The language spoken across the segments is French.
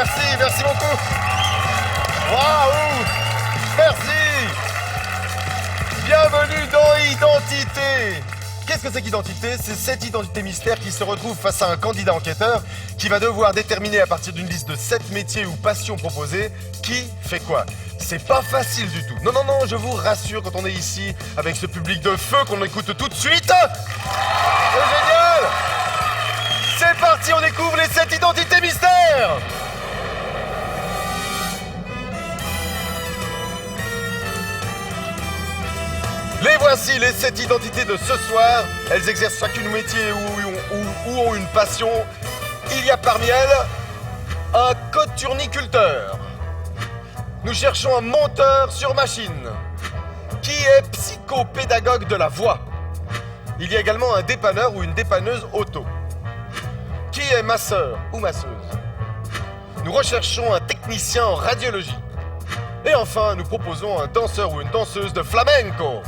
merci beaucoup. Waouh, merci. Bienvenue dans Identité. Qu'est-ce que c'est qu'Identité? C'est cette identité mystère qui se retrouve face à un candidat enquêteur qui va devoir déterminer à partir d'une liste de 7 métiers ou passions proposées qui fait quoi. C'est pas facile du tout. Non, je vous rassure, quand on est ici avec ce public de feu qu'on écoute tout de suite, c'est génial. C'est parti, on découvre les 7 identités mystères. Les voici, les 7 identités de ce soir. Elles exercent chacune un métier ou ont une passion. Il y a parmi elles un coturniculteur. Nous cherchons un monteur sur machine qui est psychopédagogue de la voix. Il y a également un dépanneur ou une dépanneuse auto qui est masseur ou masseuse. Nous recherchons un technicien en radiologie. Et enfin, nous proposons un danseur ou une danseuse de flamenco.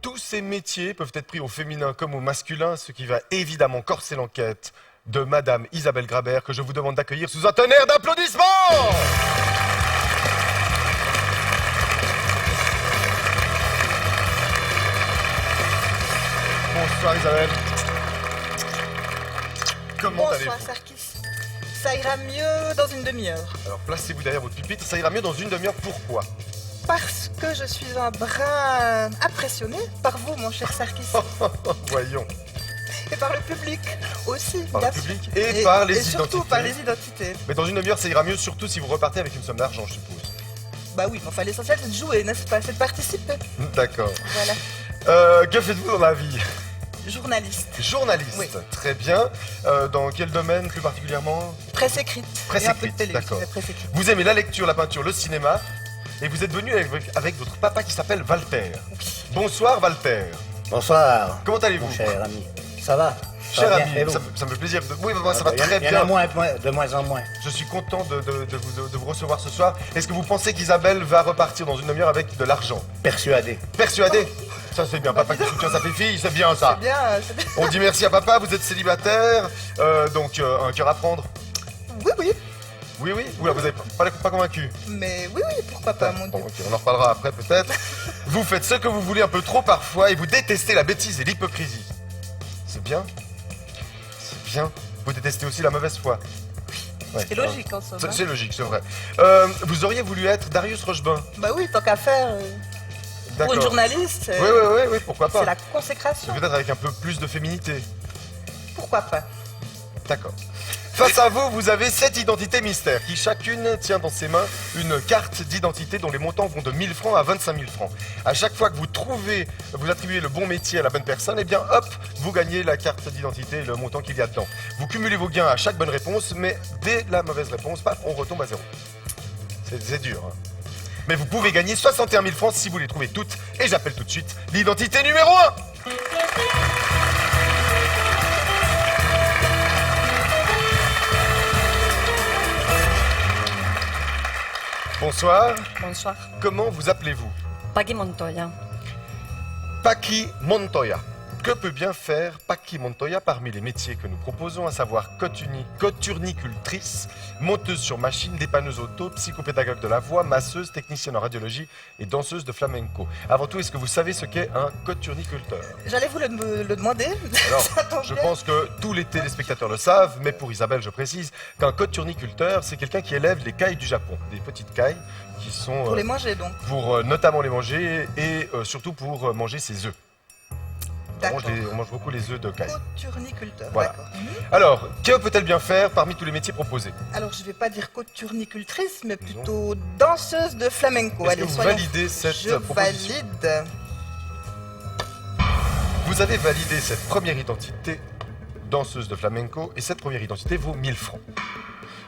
Tous ces métiers peuvent être pris au féminin comme au masculin, ce qui va évidemment corser l'enquête de Madame Isabelle Grabert, que je vous demande d'accueillir sous un tonnerre d'applaudissements. Bonsoir Isabelle. Comment allez-vous? Bonsoir Sarkis. Ça ira mieux dans une demi-heure. Alors placez-vous derrière votre pupitre, ça ira mieux dans une demi-heure. Pourquoi? Parce que je suis un brin impressionné par vous, mon cher Sarkis. Voyons. Et par le public aussi, Par bien le public sûr. et par les et surtout identités. par les identités. Mais dans une demi-heure, ça ira mieux, surtout si vous repartez avec une somme d'argent, je suppose. Bah oui, mais enfin l'essentiel c'est de jouer, n'est-ce pas? C'est de participer. D'accord. Voilà. Que faites-vous dans la vie? Journaliste. Journaliste. Oui. Très bien. Dans quel domaine plus particulièrement? Presse écrite. Presse Et un peu de écrite, télé, d'accord. mais presse écrite. Vous aimez la lecture, la peinture, le cinéma, et vous êtes venu avec votre papa qui s'appelle Walter. Bonsoir Walter. Bonsoir, Comment allez-vous? mon cher ami. Ça va? Cher Ça va ami, bien, et vous? ça me fait plaisir. Oui, moi ça va Il y en- très il y en bien. a de moins en moins. Je suis content de vous recevoir ce soir. Est-ce que vous pensez qu'Isabelle va repartir dans une demi-heure avec de l'argent? Persuadé. Persuadé? Ça c'est bien, papa qui soutient sa fille, c'est bien ça. Bien, c'est bien. On dit merci à papa, vous êtes célibataire, donc un cœur à prendre. Oui, oui. Oui, oula, vous n'avez pas convaincu. Mais oui, pourquoi pas, mon Bon, Dieu. ok, on en reparlera après peut-être. Vous faites ce que vous voulez un peu trop parfois et vous détestez la bêtise et l'hypocrisie. C'est bien. C'est bien. Vous détestez aussi la mauvaise foi. Ouais, C'est logique en somme. hein. C'est logique, c'est vrai. Vous auriez voulu être Darius Rochebin. Bah oui, tant qu'à faire. Pour une journaliste, Oui, pourquoi pas. c'est la consécration. Peut-être avec un peu plus de féminité. Pourquoi pas? D'accord. Face à vous, vous avez 7 identités mystères qui chacune tient dans ses mains une carte d'identité dont les montants vont de 1000 francs à 25 000 francs. À chaque fois que vous attribuez le bon métier à la bonne personne, eh bien hop, vous gagnez la carte d'identité et le montant qu'il y a dedans. Vous cumulez vos gains à chaque bonne réponse, mais dès la mauvaise réponse, paf, on retombe à zéro. C'est dur, hein. Mais vous pouvez gagner 61 000 francs si vous les trouvez toutes. Et j'appelle tout de suite l'identité numéro 1. Bonsoir, Bonsoir. comment vous appelez-vous? Pagui Montoya. Paqui Montoya. Que peut bien faire Paqui Montoya parmi les métiers que nous proposons, à savoir coturnicultrice, monteuse sur machine, dépanneuse auto, psychopédagogue de la voix, masseuse, technicienne en radiologie et danseuse de flamenco. Avant tout, est-ce que vous savez ce qu'est un coturniculteur? J'allais vous le demander. Alors, Ça tombe je bien. pense que tous les téléspectateurs le savent, mais pour Isabelle, je précise qu'un coturniculteur, c'est quelqu'un qui élève les cailles du Japon. Des petites cailles qui sont Pour les manger donc. pour notamment les manger et surtout pour manger ses œufs. D'accord. On mange beaucoup les œufs de caille. Coturniculteur, Voilà. d'accord. Alors, que peut-elle bien faire parmi tous les métiers proposés? Alors je vais pas dire coturnicultrice, mais plutôt danseuse de flamenco. Est-ce Allez, que vous soyons validez cette Je proposition? valide. Vous avez validé cette première identité, danseuse de flamenco, et cette première identité vaut 1000 francs.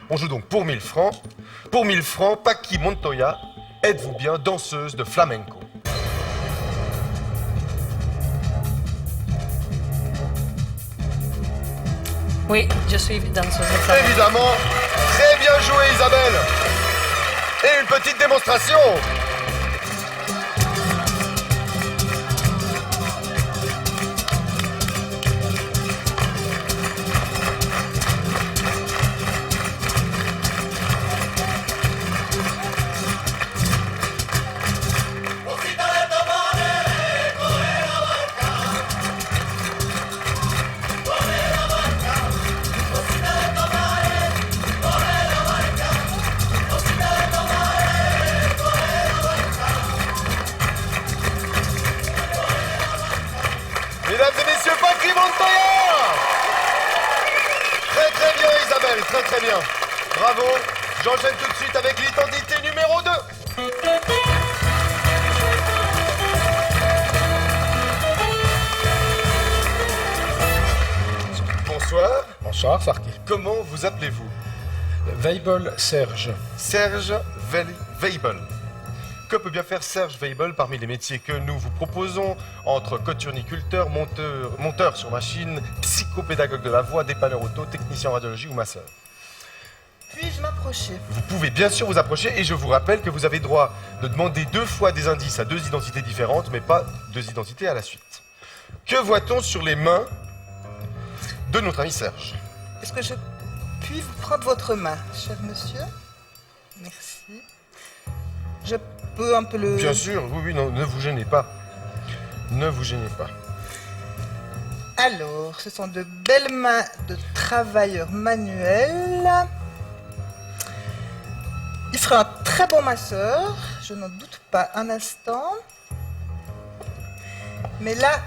On joue donc pour 1000 francs. Pour 1000 francs, Paqui Montoya, êtes-vous bien danseuse de flamenco? Oui, je suis danseuse de flamenco. Évidemment, très bien joué Isabelle. Et une petite démonstration. Mesdames et messieurs, Patrick Montoya! Très bien Isabelle, très bien. Bravo. J'enchaîne tout de suite avec l'identité numéro 2. Bonsoir. Bonsoir, Farki. Comment vous appelez-vous? Weibel Serge. Serge Weibel. Que peut bien faire Serge Weibel parmi les métiers que nous vous proposons entre coturniculteur, monteur sur machine, psychopédagogue de la voix, dépanneur auto, technicien en radiologie ou masseur? Puis-je m'approcher? Vous pouvez bien sûr vous approcher et je vous rappelle que vous avez droit de demander 2 fois des indices à 2 identités différentes, mais pas 2 identités à la suite. Que voit-on sur les mains de notre ami Serge? Est-ce que je puis vous prendre votre main, cher monsieur? Merci. Je peux un peu le... Bien sûr, oui, non, ne vous gênez pas. Ne vous gênez pas. Alors, ce sont de belles mains de travailleurs manuels. Il sera un très bon masseur, je n'en doute pas un instant. Mais là,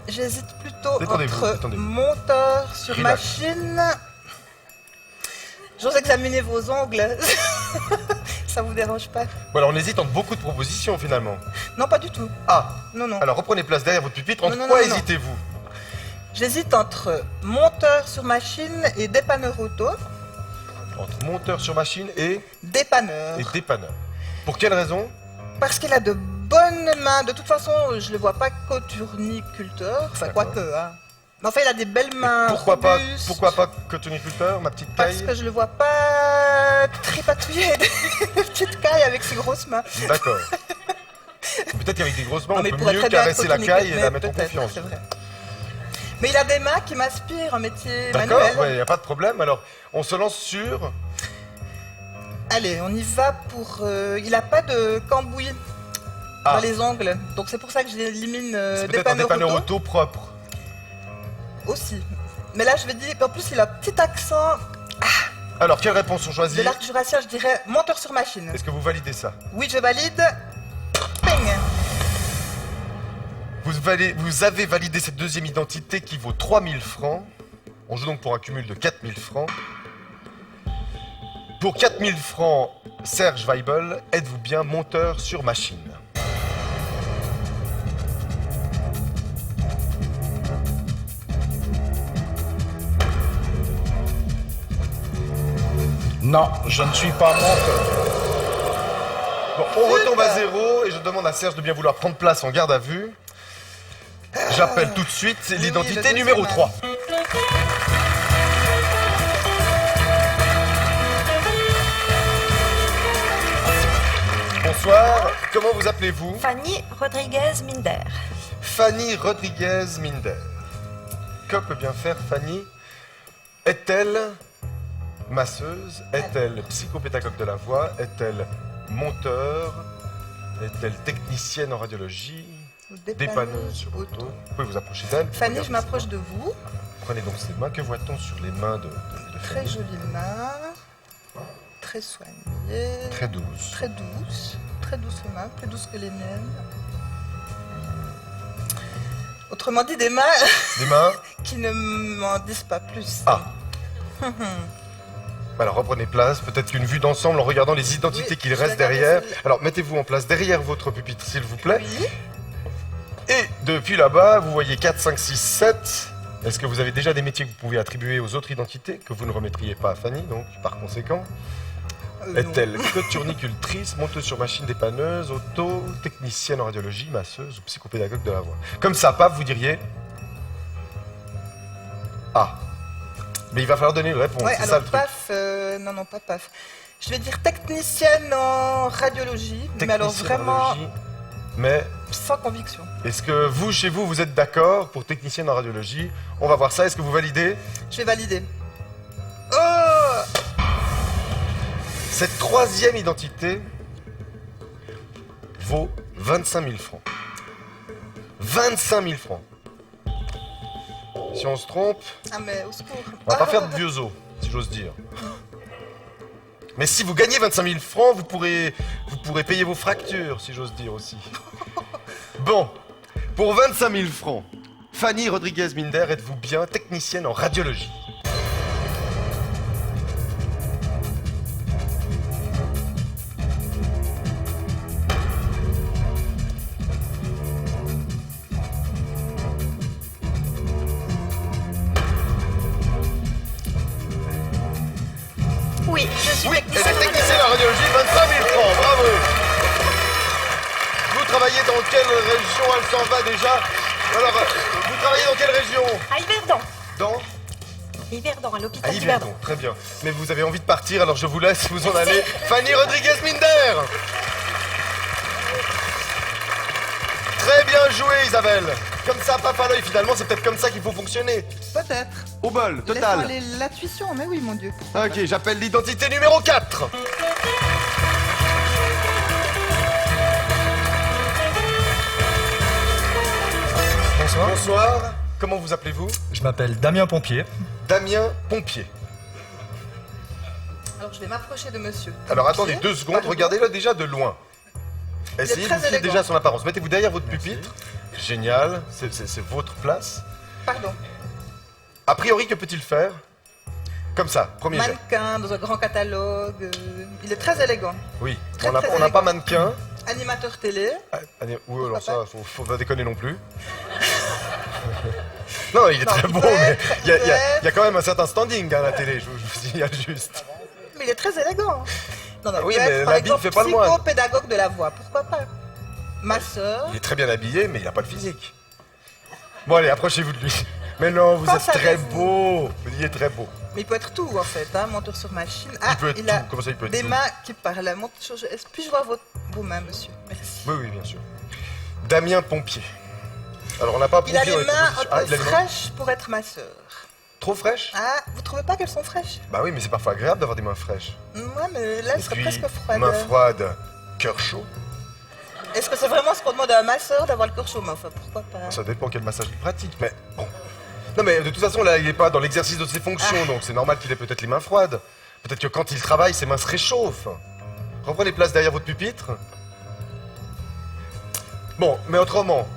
j'hésite plutôt Détendez-vous, entre détendez-vous. monteur sur Relax. machine. J'ose examiner vos ongles. Ça vous dérange pas? Bon, alors on hésite entre beaucoup de propositions finalement. Non, pas du tout. Ah, Non, non. alors reprenez place derrière votre pupitre. Entre Non, quoi non, non. hésitez-vous? J'hésite entre monteur sur machine et dépanneur auto. Entre monteur sur machine et Dépanneur. dépanneur. Pour quelle raison? Parce qu'il a de bonnes mains. De toute façon, je le vois pas coturniculteur. Enfin, D'accord. quoique, hein. Mais enfin, il a des belles mains. Pourquoi robustes. pas coturniculteur, ma petite Parce caille? que je le vois pas tripatouiller des petites cailles avec ses grosses mains. D'accord. Peut-être qu'avec des grosses mains, Non, on mais peut pourrait mieux très bien caresser la coturniculteur, caille et la mais mettre en peut-être, confiance. c'est vrai. Mais il a des mains qui m'inspirent un métier D'accord, manuel. il n'y a pas de problème. Alors, on se lance sur... Allez, on y va pour... il a pas de cambouis Ah. dans les ongles. Donc c'est pour ça que j'élimine C'est peut-être un dépanneur auto propre. aussi. Mais là, je vais dire qu'en plus, il a un petit accent Alors, quelle réponse on choisit? de l'arc jurassien, je dirais monteur sur machine. Est-ce que vous validez ça? Oui, je valide. Ping. Vous avez validé cette deuxième identité qui vaut 3000 francs. On joue donc pour un cumul de 4000 francs. Pour 4000 francs, Serge Weibel, êtes-vous bien monteur sur machine? Non, je ne suis pas monteur. Bon, on retombe à 0 et je demande à Serge de bien vouloir prendre place en garde à vue. J'appelle tout de suite Oui, l'identité le numéro deuxième 3. Bonsoir, comment vous appelez-vous? Fanny Rodriguez Minder. Fanny Rodriguez Minder. Que peut bien faire Fanny? Est-elle masseuse? Est-elle psychopédagogue de la voix? Est-elle monteur? Est-elle technicienne en radiologie? Dépanneuse sur auto? Vous pouvez vous approcher d'elle. Fanny, je Regardez m'approche ses de vous. mains. Prenez donc ses mains. Que voit-on sur les mains de Très Fanny? jolies mains. Très soignées. Très douce. Très douces. Très douces mains. Plus douces que les miennes. Autrement dit, des mains Des mains? qui ne m'en disent pas plus. Ah. Alors reprenez place, peut-être qu'une vue d'ensemble en regardant les identités Oui, qu'il je reste regarde derrière. celle-là. Alors mettez-vous en place derrière votre pupitre s'il vous plaît. Oui. Et depuis là-bas, vous voyez 4, 5, 6, 7. Est-ce que vous avez déjà des métiers que vous pouvez attribuer aux autres identités que vous ne remettriez pas à Fanny, donc par conséquent? Non. Est-elle coturnicultrice, monteuse sur machine, dépanneuse, auto, technicienne en radiologie, masseuse ou psychopédagogue de la voix? Comme ça, paf, vous diriez... Ah. Mais il va falloir donner une réponse, Ouais, c'est ça alors le truc. paf, non, pas paf. Je vais dire technicienne en radiologie, mais alors Technicienne en vraiment radiologie. Mais sans conviction. est-ce que vous, chez vous, vous êtes d'accord pour technicienne en radiologie? On va voir ça. Est-ce que vous validez? Je vais valider. Oh! Cette troisième identité vaut 25 000 francs. 25 000 francs. Si on se trompe, Ah mais au secours. on va pas faire de vieux os, si j'ose dire. Mais si vous gagnez 25 000 francs, vous pourrez payer vos fractures, si j'ose dire aussi. Bon, pour 25 000 francs, Fanny Rodriguez-Minder, êtes-vous bien technicienne en radiologie? Oui, je suis Oui, elle technicienne. est technicienne en radiologie, 25 000 francs, bravo. Vous travaillez dans quelle région? Elle s'en va déjà. Alors, vous travaillez dans quelle région? À Yverdon. Dans Yverdon, à l'hôpital À d'Yverdon. Yverdon, très bien. Mais vous avez envie de partir, alors je vous laisse vous en aller. Fanny Rodriguez-Minder. Très bien joué, Isabelle. Comme ça, pas à l'œil, finalement, c'est peut-être comme ça qu'il faut fonctionner. Peut-être. Au bol, Laissons total. aller l'intuition, mais oui, mon Dieu. Ok, j'appelle l'identité numéro 4. Bonsoir. Bonsoir. Comment vous appelez-vous? Je m'appelle Damien Pompier. Damien Pompier. Alors, je vais m'approcher de monsieur. Alors attendez Pompier. 2 secondes, Pardon. regardez-le déjà de loin. Essayez de très vous fier élégant. déjà à son apparence. Mettez-vous derrière votre pupitre. Génial, c'est votre place. Pardon. A priori, que peut-il faire? Comme ça, premier jet. Mannequin dans un grand catalogue. Il est très élégant. Oui, Très, on n'a très pas élégant. mannequin. Animateur télé. Oui, alors ça, pas faut pas déconner non plus. Non, il est Non, très il beau, peut mais être, il y, a- il il y a- peut il y a quand même un certain standing à la télé, je vous signale juste. Mais il est très élégant. Non, non, Oui, il peut mais être, par l'habit exemple, fait pas le moine. psychopédagogue de la voix. Pourquoi pas? Ma sœur. Il est très bien habillé, mais il n'a pas le physique. Bon, allez, approchez-vous de lui. Mais non, vous Quand êtes très savez-vous beau. Il est très beau. Mais il peut être tout, en fait, hein, monteur sur machine. Ah, Il peut être il tout. a Comment ça, il peut être des tout? mains qui parlent. Puis-je voir vos mains, monsieur? Merci. Oui, oui, bien sûr. Damien Pompier. Alors, on n'a pas Il a pompier les dans les mains un propositions. Ah, peu il a les mains fraîches pour être ma sœur. trop fraîches? Ah, vous trouvez pas qu'elles sont fraîches? Bah oui, mais c'est parfois agréable d'avoir des mains fraîches. Ouais, mais là, elles Et seraient puis, presque froides. mains froides, cœur chaud. Est-ce que c'est vraiment ce qu'on demande à ma sœur d'avoir le cœur chaud? Mais enfin, pourquoi pas? Ça dépend quel massage il pratique, mais bon. Non, mais de toute façon, là, il n'est pas dans l'exercice de ses fonctions, donc c'est normal qu'il ait peut-être les mains froides. Peut-être que quand il travaille, ses mains se réchauffent. Reprenez place derrière votre pupitre. Bon, mais autrement,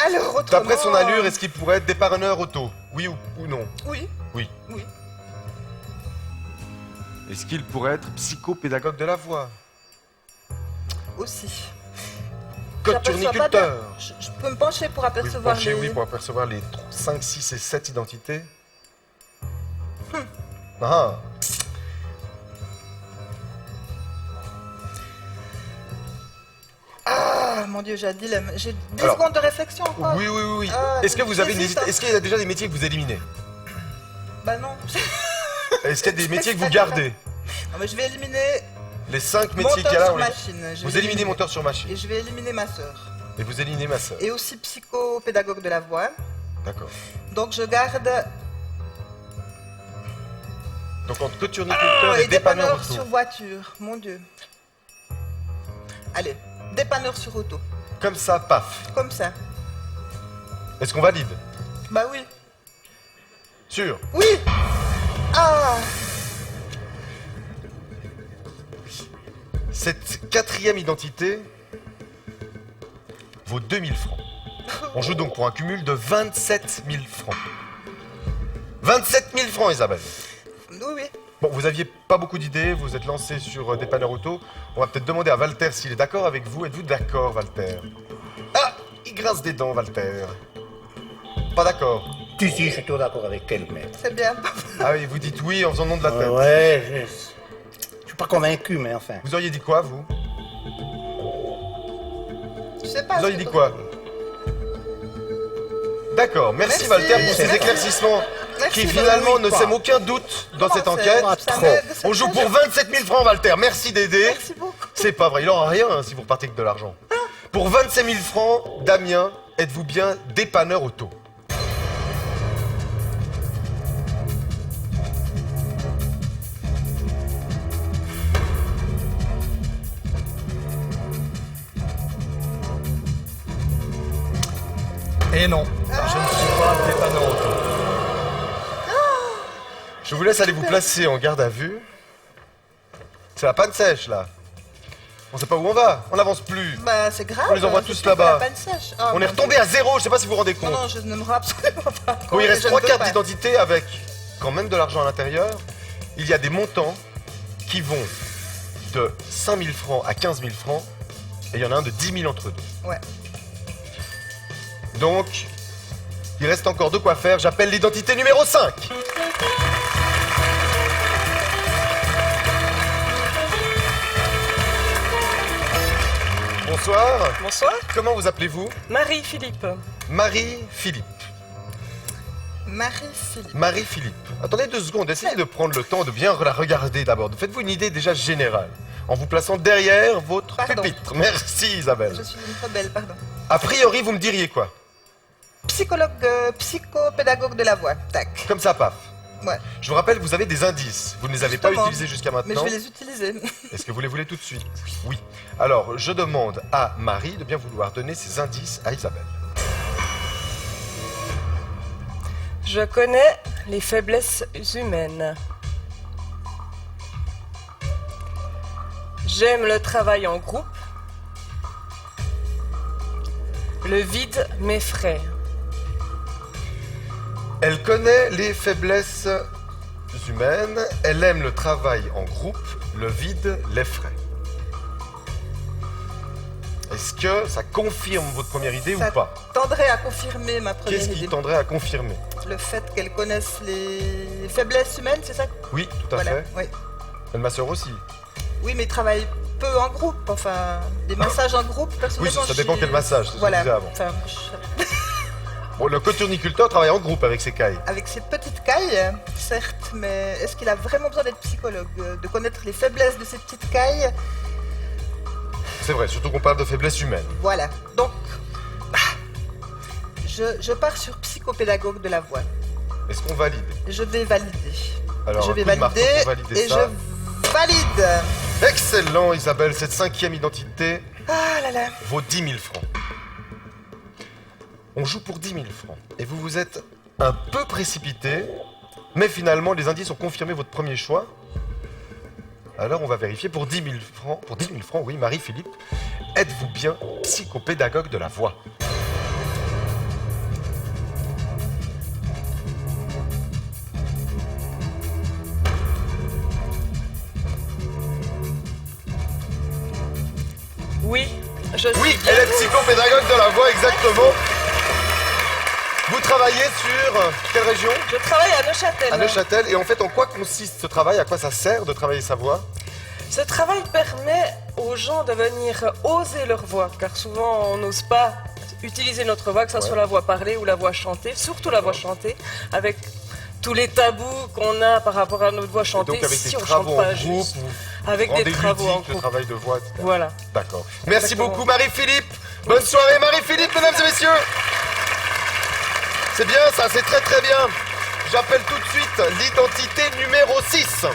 Alors, autrement... d'après son allure, est-ce qu'il pourrait être dépanneur auto? Oui ou non? Oui, Oui. oui. Est-ce qu'il pourrait être psychopédagogue de la voix? Aussi. Coturniculteur? Je peux me pencher pour Oui, apercevoir penchez, les... oui, pour apercevoir les 5, 6 et 7 identités. Ah. Ah, mon Dieu, j'ai un dilemme. J'ai 10 Alors, secondes de réflexion encore. Oui, oui, oui, oui. Ah, Est-ce que vous avez j'hésite, hein. Est-ce qu'il y a déjà des métiers que vous éliminez? Bah non. Est-ce qu'il y a des métiers que vous gardez? Non, mais je vais éliminer Les 5 métiers qu'il y a monteur là, sur on les- machine. Je vous vais éliminez monteur sur machine. Et je vais éliminer ma sœur. Et vous éliminez ma soeur. Et aussi psychopédagogue de la voix. D'accord. Donc je garde Donc entre coturniculteur et et dépanneur dépanneur auto. sur voiture. Mon Dieu. Allez, dépanneur sur auto. Comme ça, paf. Comme ça. Est-ce qu'on valide? Bah oui. Sûr. Oui. Ah. Cette quatrième identité vaut 2000 francs. On joue donc pour un cumul de 27 000 francs. 27 000 francs, Isabelle. Oui, oui. Bon, vous aviez pas beaucoup d'idées, vous êtes lancé sur dépanneur auto. On va peut-être demander à Walter s'il est d'accord avec vous. Êtes-vous d'accord, Walter? Ah, il grince des dents, Walter. Pas d'accord. Si, si, je suis tout d'accord avec elle, mais... C'est bien. Ah oui, vous dites oui en faisant nom de la tête. Ouais, je suis pas convaincu, mais enfin... Vous auriez dit quoi, vous? Je sais pas. Vous auriez dit quoi? D'accord, merci, Merci. Walter pour ces Merci. éclaircissements Merci, qui mais finalement oui, ne pas. sèment aucun doute dans Comment cette c'est- enquête. ça Trop. m'aide, ça On joue m'aide. pour 27 000 francs, Walter. Merci d'aider. Merci beaucoup. C'est pas vrai, il aura rien hein, si vous repartez avec de l'argent. Pour 25 000 francs, Damien, êtes-vous bien dépanneur auto? Et non, je ne suis pas dépanneur auto. Je vous laisse aller vous placer en garde à vue. C'est la panne sèche, là. On sait pas où on va, on n'avance plus. Bah, c'est grave. On les envoie je tous sais là-bas. que la panne sèche. Ah, On est mon retombé Dieu. à zéro, je sais pas si vous vous rendez Non, compte. non, je ne me rends absolument pas compte. Bon, il reste Je ne 3 peux cartes pas. d'identité avec quand même de l'argent à l'intérieur. Il y a des montants qui vont de 5 000 francs à 15 000 francs. Et il y en a un de 10 000 entre deux. Ouais. Donc, il reste encore de quoi faire. J'appelle l'identité numéro 5. Bonsoir. Bonsoir, Comment vous appelez-vous? Marie-Philippe. Marie-Philippe. Marie-Philippe. Marie-Philippe. Attendez 2 secondes, essayez de prendre le temps de bien la regarder d'abord. Faites-vous une idée déjà générale en vous plaçant derrière votre Pardon. pupitre. Merci Isabelle. Je suis une rebelle, pardon. A priori, vous me diriez quoi? Psychologue, psychopédagogue de la voix. Tac. Comme ça, paf. Ouais. Je vous rappelle, vous avez des indices. Vous ne les avez pas Justement. utilisés jusqu'à Mais je maintenant. vais les utiliser. Est-ce que vous les voulez tout de suite? Oui. Alors, je demande à Marie de bien vouloir donner ses indices à Isabelle. Je connais les faiblesses humaines. J'aime le travail en groupe. Le vide m'effraie. Elle connaît les faiblesses humaines, elle aime le travail en groupe, le vide l'effraie. Est-ce que ça confirme votre première idée Ça ou pas? tendrait à confirmer ma première Qu'est-ce qui idée. tendrait à confirmer? Le fait qu'elle connaisse les faiblesses humaines, c'est ça? Oui, tout à Voilà. fait. Oui. Et ma sœur aussi. Oui, mais ils travaillent peu en groupe. Enfin, des massages en groupe, Oui, personnellement. ça dépend j'ai- quel massage, c'est ce Voilà. qu'on disait avant. Enfin, Bon, le coturniculteur travaille en groupe avec ses cailles. avec ses petites cailles, certes, mais est-ce qu'il a vraiment besoin d'être psychologue? De connaître les faiblesses de ses petites cailles? C'est vrai, surtout qu'on parle de faiblesse humaine. Voilà. Donc, je pars sur psychopédagogue de la voix. Est-ce qu'on valide? Je vais valider. Alors, je un vais coup de marteau valider pour valider et ça. je valide. Excellent Isabelle, cette 5e identité Ah là là. vaut 10 000 francs. On joue pour 10 000 francs. Et vous vous êtes un peu précipité, mais finalement les indices ont confirmé votre premier choix. Alors on va vérifier pour 10 000 francs. Pour 10 000 francs, oui, Marie-Philippe, êtes-vous bien psychopédagogue de la voix? Oui, je suis Oui, bien. elle est psychopédagogue de la voix, exactement. Vous travaillez sur quelle région? Je travaille à Neuchâtel. À Neuchâtel. Et en fait, en quoi consiste ce travail? À quoi ça sert de travailler sa voix? Ce travail permet aux gens de venir oser leur voix, car souvent on n'ose pas utiliser notre voix, que ce soit la voix parlée ou la voix chantée, surtout la voix chantée, avec tous les tabous qu'on a par rapport à notre voix Et chantée, donc avec si des on travaux chante en pas groupe, juste, vous avec rendez des travaux en ludique le groupe. travail de voix, etc. Voilà. D'accord. Merci Exactement. beaucoup Marie-Philippe. Bonne soirée Marie-Philippe, mesdames et messieurs. C'est bien ça, c'est très très bien. J'appelle tout de suite l'identité numéro 6.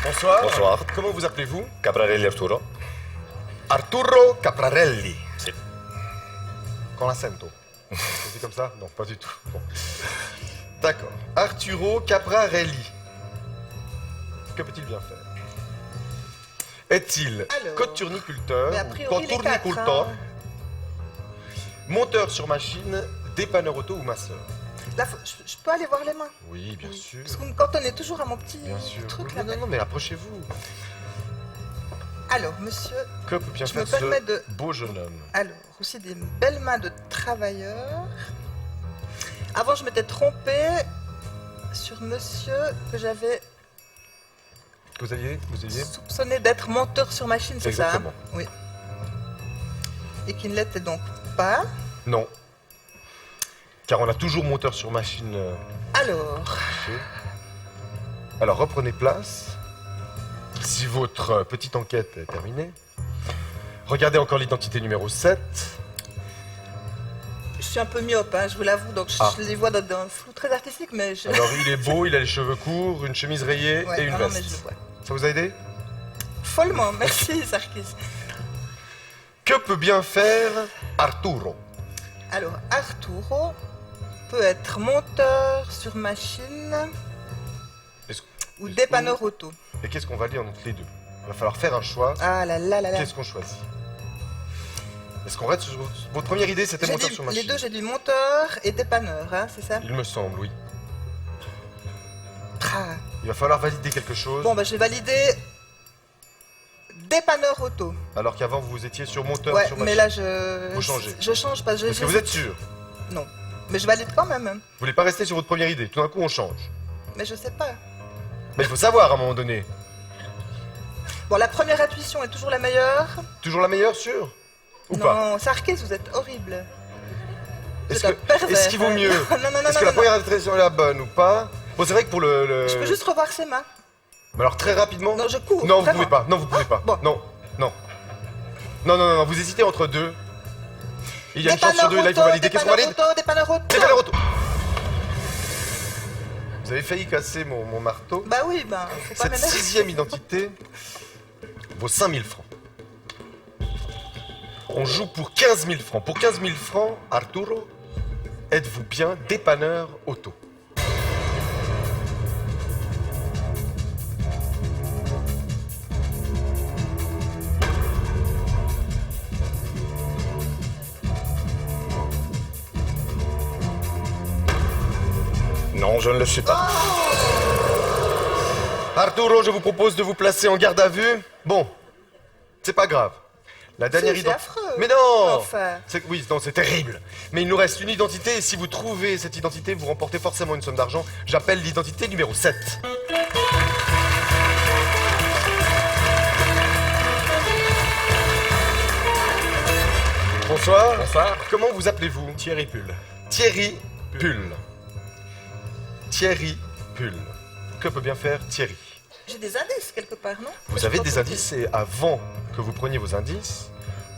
Bonsoir. Bonsoir. Comment vous appelez-vous? Caprarelli Arturo. Arturo Caprarelli. Si. Con l'accento. C'est comme ça? Non, pas du tout. Bon. D'accord. Arturo Caprarelli. Que peut-il bien faire? Est-il Alors, coturniculteur, mais a priori, les quatre, coturniculteur, hein. monteur sur machine, dépanneur auto ou masseur? Là, je peux aller voir les mains. Oui, bien sûr. Parce que quand on est toujours à mon petit Bien sûr. truc Oui, là. non, non, mais approchez-vous. Alors, monsieur, Que peut bien Je faire me permets ce de- beau jeune homme? alors, aussi des belles mains de travailleur. Avant, je m'étais trompée sur monsieur que j'avais Que vous alliez soupçonné d'être monteur sur machine, c'est ça? hein? Exactement. Oui. Et qui ne l'était donc pas. Non. Car on a toujours monteur sur machine. Alors, Caché. Alors reprenez place. Si votre petite enquête est terminée, regardez encore l'identité numéro 7. je suis un peu myope, hein, je vous l'avoue, donc Ah. je les vois dans un flou très artistique, mais je... Alors il est beau, il a les cheveux courts, une chemise rayée Ouais, et une non, non, mais je le veste. vois. Ça vous a aidé? Follement, merci Sarkis. Que peut bien faire Arturo? Alors, Arturo, peut être monteur sur machine Est-ce- ou dépanneur auto. Et qu'est-ce qu'on va lire entre les deux? Il va falloir faire un choix. Ah là là là là. Qu'est-ce qu'on choisit? Est-ce qu'on reste sur votre première idée, c'était J'ai monteur dit- sur machine? les deux, j'ai dit monteur et dépanneur, hein, c'est ça? Il me semble, oui. Ah. Il va falloir valider quelque chose, Bon, bah, je vais valider dépanneur auto. alors qu'avant vous étiez sur monteur Ouais, sur machine. mais là, je... Vous changez. Je change parce que Est-ce que vous êtes sûr? Non. Mais je valide quand même. Vous voulez pas rester sur votre première idée? Tout d'un coup, on change. Mais je sais pas. Mais il faut savoir à un moment donné. Bon, la première intuition est toujours la meilleure. Toujours la meilleure, sûr? Ou pas? Non, Sarkis, vous êtes horrible. Vous Est-ce êtes un pervers, est-ce qu'il vaut hein. mieux? Non, non, non, Est-ce non, que la non, première intuition est la bonne ou pas? Bon, c'est vrai que pour le... Je peux juste revoir ses mains. Mais alors très rapidement. Non, je cours. Non, vous vraiment. pouvez pas. Non, vous pouvez pas. Bon. Non, non. Non, non, non, non, vous hésitez entre deux. Il y a une chance sur deux, là il faut valider. Qu'est-ce qu'on valide? Dépanneur auto. Dépanneur auto. Vous avez failli casser mon marteau. Bah oui, bah, faut pas Cette m'énerver. 6e identité vaut 5000 francs. On joue pour 15 000 francs. Pour 15 000 francs, Arturo, êtes-vous bien dépanneur auto? Non, je ne le suis pas. Arturo, je vous propose de vous placer en garde à vue. Bon, c'est pas grave. La dernière C'est identité. affreux. Mais non Enfin. Oui, non, c'est terrible. Mais il nous reste une identité et si vous trouvez cette identité, vous remportez forcément une somme d'argent. J'appelle l'identité numéro 7. Bonsoir. Bonsoir. Comment vous appelez-vous? Thierry Pull. Thierry Pull. Thierry Pull. Que peut bien faire Thierry? J'ai des indices quelque part, non? Vous avez des indices et avant que vous preniez vos indices,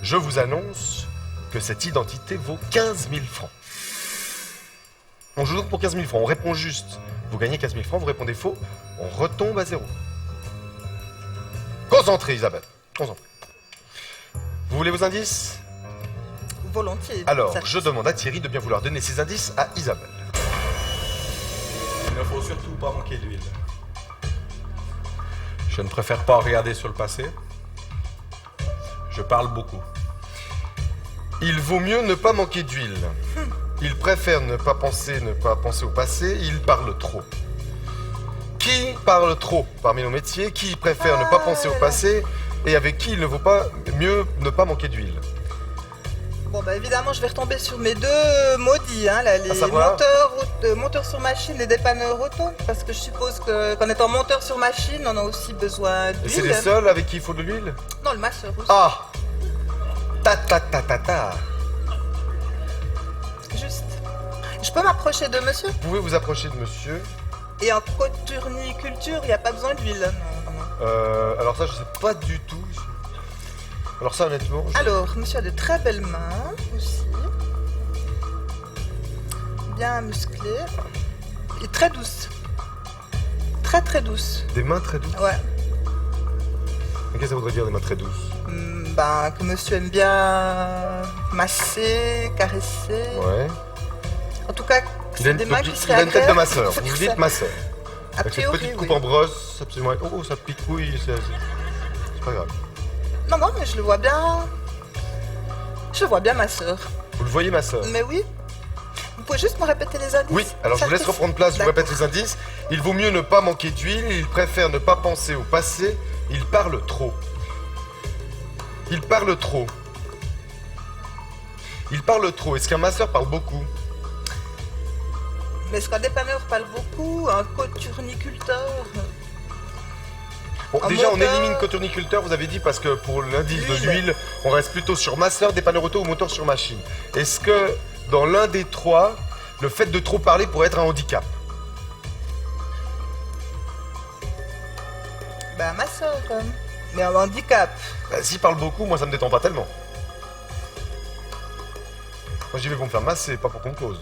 je vous annonce que cette identité vaut 15 000 francs. On joue donc pour 15 000 francs. On répond juste, vous gagnez 15 000 francs. Vous répondez faux, on retombe à zéro. Concentrez, Isabelle. Concentrez. Vous voulez vos indices? Volontiers. Alors, Ça- je demande à Thierry de bien vouloir donner ses indices à Isabelle. Il ne faut surtout pas manquer d'huile. Je ne préfère pas regarder sur le passé. Je parle beaucoup. Il vaut mieux ne pas manquer d'huile. Il préfère ne pas penser au passé. Il parle trop. Qui parle trop parmi nos métiers? Qui préfère ne pas penser au passé? Et avec qui il ne vaut pas mieux ne pas manquer d'huile? Bon, bah évidemment, je vais retomber sur mes deux maudits, hein, là, les savoir monteurs sur machine et dépanneurs auto. Parce que je suppose qu'en étant monteur sur machine, on a aussi besoin Et c'est d'huile. les seuls avec qui il faut de l'huile? Non, le masseur aussi. Ah! Ta ta ta ta ta! Juste. Je peux m'approcher de monsieur? Vous pouvez vous approcher de monsieur. Et en coturniculture, il n'y a pas besoin d'huile. Non, non, non. Alors ça, je sais pas du tout. Alors ça, honnêtement... Alors, monsieur a de très belles mains aussi. Bien musclées. Et très douces. Très très douces. Des mains très douces. Ouais. Mais qu'est-ce que ça voudrait dire, des mains très douces? Ben, que monsieur aime bien masser, caresser. Ouais. En tout cas, Il a c'est des mains qui il seraient a une tête de agréables. masseur. Vous dites masseur. A Avec cette priori, petite coupe oui. en brosse, absolument... Oh, ça picouille, c'est pas grave. Non, non, mais je le vois bien. Je vois bien ma sœur. Vous le voyez, ma sœur? Mais oui. Vous pouvez juste me répéter les indices? Oui, alors je vous laisse Sarkis. reprendre place, je vous D'accord. répète les indices. Il vaut mieux ne pas manquer d'huile, il préfère ne pas penser au passé, il parle trop. Il parle trop. Il parle trop. Est-ce qu'un masseur parle beaucoup? Mais est-ce qu'un dépanneur parle beaucoup? Un coturniculteur? Bon, Un déjà, on monteur. élimine coturniculteur, vous avez dit, parce que pour l'indice de L'huile. l'huile, on reste plutôt sur masseur, dépanneur auto ou moteur sur machine. Est-ce que dans l'un des trois, le fait de trop parler pourrait être un handicap? Ben, ma sœur. Mais un handicap. Bah, s'il parle beaucoup, moi ça me détend pas tellement. Moi j'y vais pour me faire masser, pas pour qu'on me pose.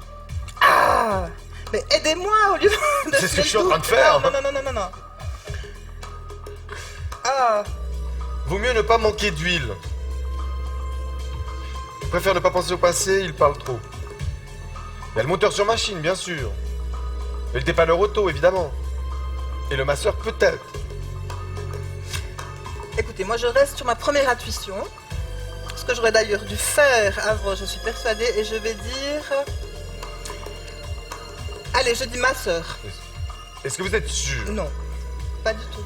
Ah! Mais aidez-moi au lieu de. C'est ce que je suis en train de faire. Non, non, non, non, non, non. Ah! Vaut mieux ne pas manquer d'huile. Il préfère ne pas penser au passé, il parle trop. Il y a le monteur sur machine, bien sûr. Et le dépanneur auto, évidemment. Et le masseur, peut-être. Écoutez, moi je reste sur ma première intuition. Ce que j'aurais d'ailleurs dû faire avant, je suis persuadée, et je vais dire... Allez, je dis masseur. Est-ce que vous êtes sûr? Non, pas du tout.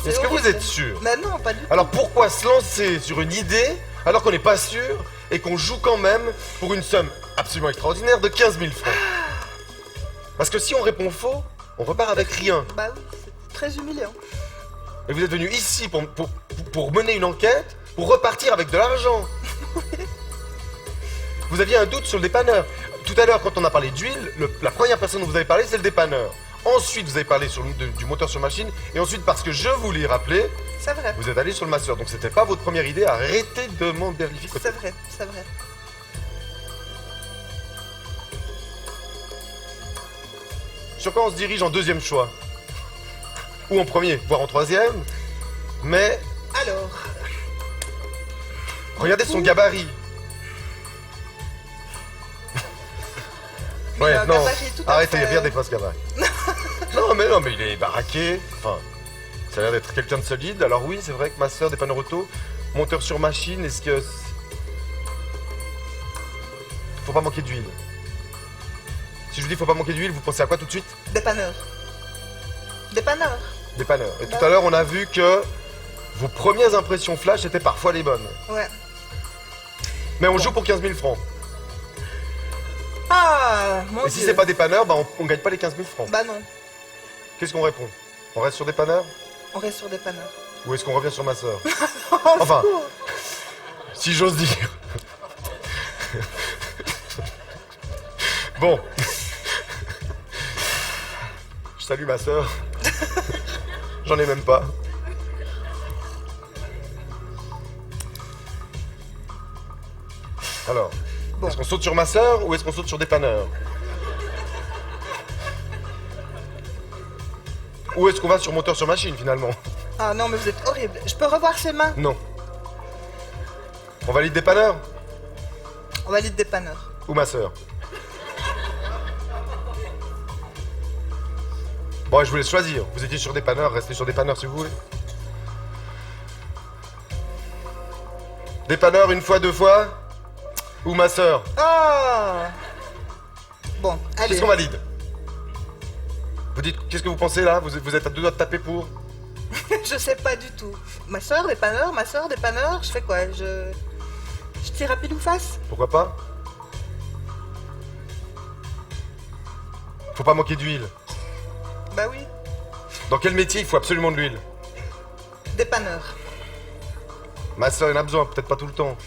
C'est Est-ce que vous horrible. êtes sûr? Mais non, pas du tout. Alors pourquoi se lancer sur une idée alors qu'on n'est pas sûr et qu'on joue quand même pour une somme absolument extraordinaire de 15 000 francs? Parce que si on répond faux, on repart avec rien. Bah oui, c'est très humiliant. Et vous êtes venu ici pour mener une enquête, pour repartir avec de l'argent. Vous aviez un doute sur le dépanneur. Tout à l'heure, quand on a parlé d'huile, la première personne dont vous avez parlé, c'est le dépanneur. Ensuite, vous avez parlé du moteur sur machine. Et ensuite, parce que je vous l'ai rappelé, C'est vrai, vous êtes allé sur le masseur. Donc c'était pas votre première idée. Arrêtez de m'en vérifier. c'est vrai, c'est vrai. Sur quoi on se dirige en deuxième choix? Ou en premier, voire en troisième. Mais Alors, regardez son gabarit. il a un gabarit tout à arrêtez, fait- regardez pas ce gabarit. non, mais il est baraqué. Enfin, ça a l'air d'être quelqu'un de solide. Alors oui, c'est vrai que ma soeur, dépanneur auto, monteur sur machine, est-ce que... Faut pas manquer d'huile. Si je vous dis faut pas manquer d'huile, vous pensez à quoi tout de suite? dépanneur. Dépanneur. Dépanneur. Et tout à l'heure, on a vu que vos premières impressions flash étaient parfois les bonnes. Ouais. Mais on joue pour 15 000 francs. Ah, mon Et si Dieu. c'est pas dépanneur, bah on gagne pas les 15 000 francs. Bah non, Qu'est-ce qu'on répond? On reste sur dépanneur? on reste sur dépanneur. Ou est-ce qu'on revient sur ma soeur? Enfin, si j'ose dire. Bon. Je salue ma soeur. J'en ai même pas. Alors, Bon. est-ce qu'on saute sur ma soeur ou est-ce qu'on saute sur dépanneur? Ou est-ce qu'on va sur moteur sur machine finalement? Ah non, mais vous êtes horrible. Je peux revoir ses mains? Non. On valide dépanneur On valide dépanneur. ou ma soeur? Bon, je vous laisse choisir. Vous étiez sur dépanneur, restez sur dépanneur si vous voulez. Dépanneur une fois, deux fois? Ou ma soeur? Ah. Bon, allez. Qu'est-ce qu'on valide? Vous dites, qu'est-ce que vous pensez là? Vous êtes à deux doigts de taper pour? Je sais pas du tout. Ma soeur dépanneur, je fais quoi? Je tire à pile ou face? Pourquoi pas? Faut pas manquer d'huile. Bah oui. Dans quel métier il faut absolument de l'huile? Dépanneur. Ma soeur en a besoin, peut-être pas tout le temps.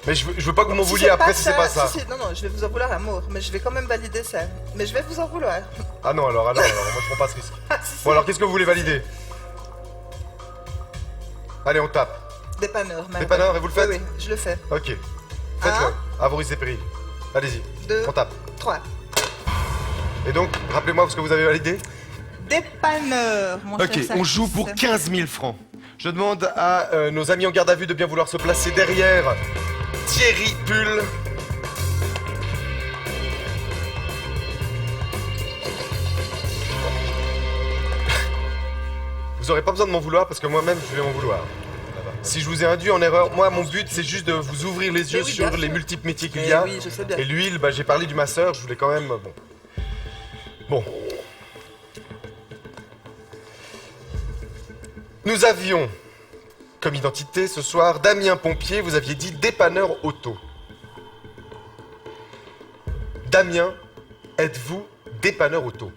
Mais je veux pas que vous m'en Si vouliez c'est après si c'est pas ça. si, non, je vais vous en vouloir à mort, mais je vais quand même valider ça. Mais je vais vous en vouloir. Ah non, alors, moi je prends pas ce risque. Ah, si, si. Bon alors qu'est-ce que vous voulez valider? Allez, on tape. Dépanneur, même. Dépanneur, et vous le faites? Oui, je le fais. Ok. Faites-le. Un. À vos risques et périls. Allez-y. 2, On tape. 3. Et donc, rappelez-moi ce que vous avez validé. Dépanneur, mon cher Ok, on Sarkis. joue pour 15 000 francs. Je demande à nos amis en garde à vue de bien vouloir se placer derrière Thierry Pull. Vous aurez pas besoin de m'en vouloir parce que moi-même je vais m'en vouloir. Si je vous ai induit en erreur, moi mon but c'est juste de vous ouvrir les yeux oui, sur bien les sûr. multiples métiers qu'il Eh y a. oui, je sais bien. Et l'huile, j'ai parlé du masseur, je voulais quand même... Bon. Nous avions comme identité ce soir Damien Pompier, vous aviez dit dépanneur auto. Damien, êtes-vous dépanneur auto?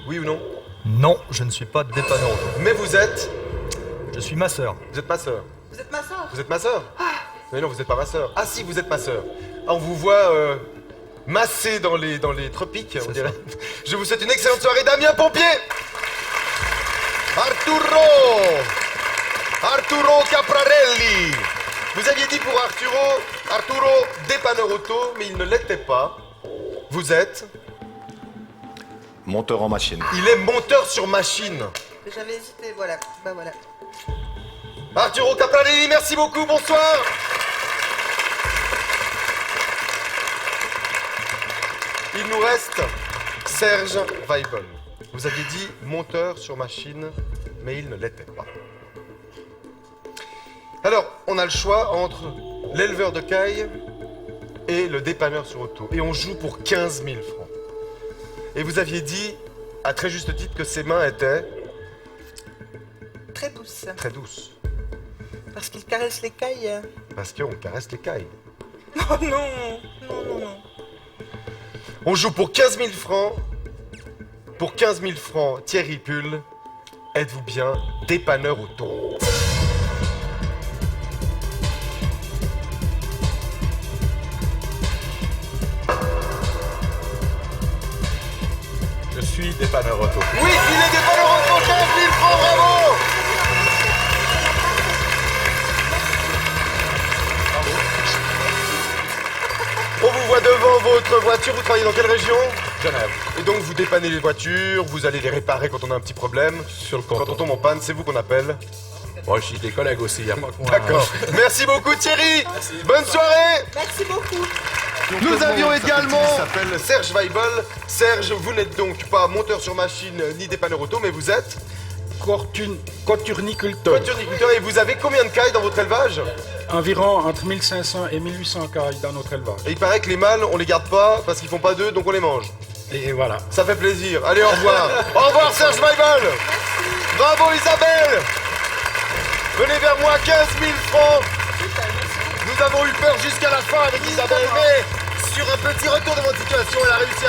Oui ou non? Non, je ne suis pas dépanneur auto. Mais vous êtes Je suis masseur. masseur. Vous êtes ma soeur? Vous êtes ma sœur? Mais non, vous n'êtes pas ma sœur. Ah si, vous êtes ma sœur. Ah, on vous voit masser dans les tropiques, on C'est dirait. Je vous souhaite une excellente soirée, Damien Pompier. Arturo Caprarelli. Vous aviez dit pour Arturo, dépanneur auto, mais il ne l'était pas. Vous êtes... Monteur en machine. Il est monteur sur machine. J'avais hésité, voilà. Bah voilà. Arturo Caprarelli, merci beaucoup, bonsoir. Il nous reste Serge Weibel. Vous aviez dit monteur sur machine, mais il ne l'était pas. Alors, on a le choix entre l'éleveur de caille et le dépanneur sur auto. Et on joue pour 15 000 francs. Et vous aviez dit, à très juste titre, que ses mains étaient Très douce. très douces. Parce qu'il caresse les cailles. Parce qu'on caresse les cailles. Oh non. Non. On joue pour 15 000 francs. Pour 15 000 francs, Thierry Pull, êtes-vous bien dépanneur auto? Je suis dépanneur auto. Oui, il est dépanneur auto, 15 000 francs, bravo! On vous voit devant votre voiture, vous travaillez dans quelle région? Genève. Et donc vous dépannez les voitures, vous allez les réparer quand on a un petit problème. Sur le Quand on canton. tombe en panne, c'est vous qu'on appelle. Bon, j'ai des collègues aussi, il y a pas que moi. D'accord. Merci beaucoup Thierry. Bonne soirée. Merci beaucoup. Nous avions également... Il s'appelle Serge Weibel. Serge, vous n'êtes donc pas monteur sur machine ni dépanneur auto, mais vous êtes Coturniculteur. voituriculteur. Et vous avez combien de cailles dans votre élevage? Environ entre 1500 et 1800 cailles dans notre élevage. Et il paraît que les mâles, on les garde pas parce qu'ils font pas d'œufs, donc on les mange. Et voilà. Ça fait plaisir. Allez, au revoir. Au revoir Serge Weibel. Bravo Isabelle. Venez vers moi, 15 000 francs. Nous avons eu peur jusqu'à la fin avec Isabelle, mais sur un petit retour de votre situation, elle a réussi à